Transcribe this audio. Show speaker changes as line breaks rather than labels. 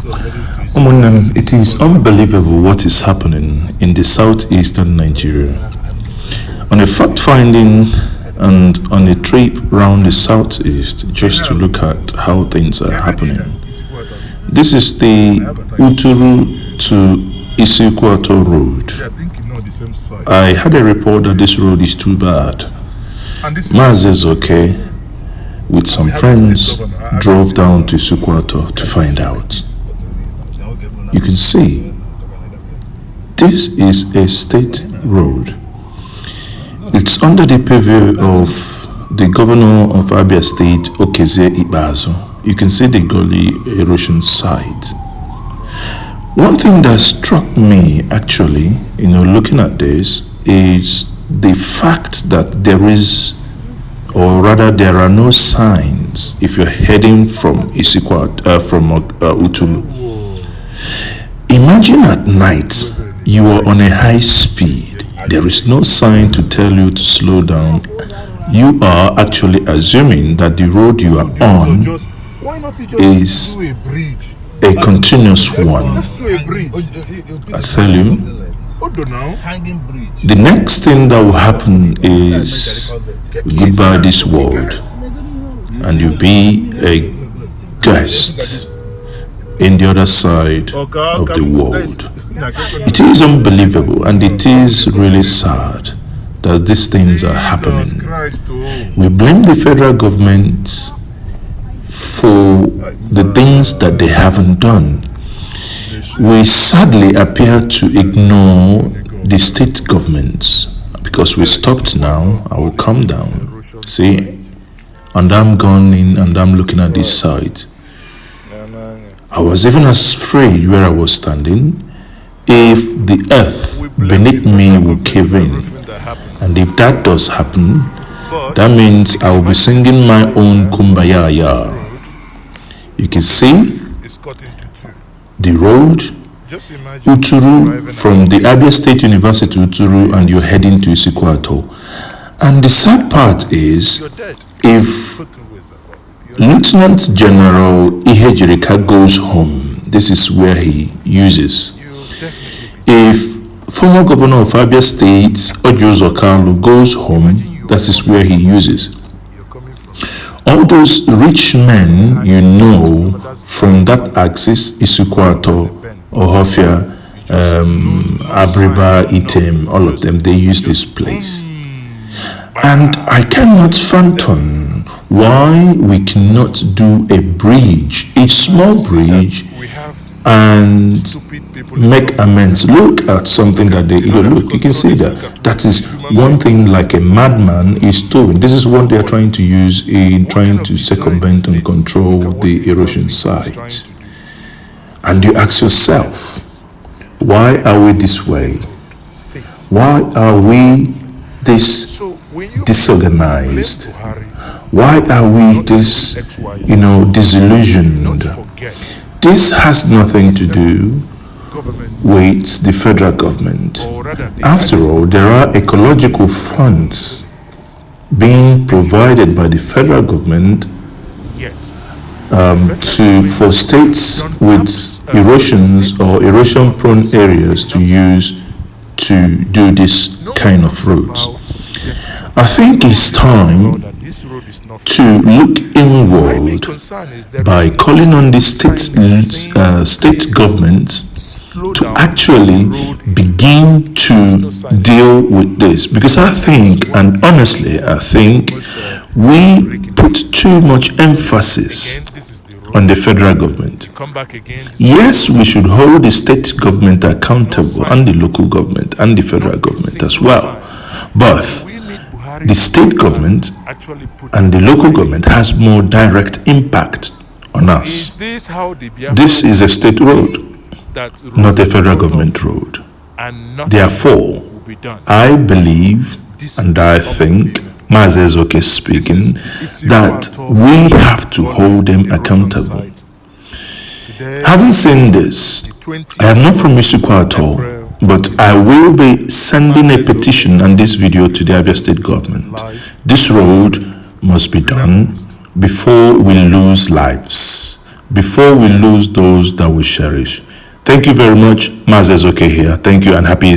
It is unbelievable what is happening in the southeastern Nigeria. On a fact-finding and on a trip around the southeast just to look at how things are happening. This is the Uturu to Isukwuato road. I had a report that this road is too bad. Mazes okay with some friends drove down to Isukwuato to find out. You can see this is a state road. It's under the purview of the governor of Abia State, Igbo. You can see the gully erosion site. One thing that struck me actually, looking at this, is the fact that there is, or rather there are no signs if you're heading from Uturu. Imagine at night you are on a high speed. There is no sign to tell you to slow down. You are actually assuming that the road you are on is a continuous one. I tell you, the next thing that will happen is goodbye this world, and you'll be a guest in the other side of the world. It is unbelievable, and it is really sad that these things are happening. We blame the federal government for the things that they haven't done. We sadly appear to ignore the state governments because we stopped now. I will come down. See, and I'm going in and I'm looking at this site. I was even afraid where I was standing if the earth beneath me will cave in. And if that does happen, that means I will be singing my own kumbaya. You can see the road, Uturu, from the Abia State University Uturu, and you're heading to Isukwuato. And the sad part is, if Lieutenant General Ihejirika goes home, this is where he uses. If former governor of Abia State, Ojo Okalu, goes home, that is where he uses. All those rich men from that axis, Isukwuato, Ohofia, Abriba, Item, all of them, they use this place. And I cannot fathom why we cannot do a bridge, a small bridge, and make amends. Look at something that they look. You can see that is one thing like a madman is doing. This is what they are trying to use in trying to circumvent and control the erosion site. And you ask yourself, why are we this way? Why are we this disorganized? Why are we this, disillusioned? This has nothing to do with the federal government. After all, there are ecological funds being provided by the federal government for states with erosions or erosion-prone areas to use to do this kind of roads. I think it's time to look inward by calling on the state governments to actually begin to deal with this, because I think we put too much emphasis on the federal government. Yes, we should hold the state government accountable, and the local government and the federal government as well, but the state government and the local government has more direct impact on us. This is a state road, not a federal government road. Therefore, I believe and I think, Mazezoke speaking, that we have to hold them accountable. Having seen this, I am not from Isukwuato, but I will be sending a petition and this video to the Abia State Government. This road must be done before we lose lives, before we lose those that we cherish. Thank you very much. Mazes okay here. Thank you and happy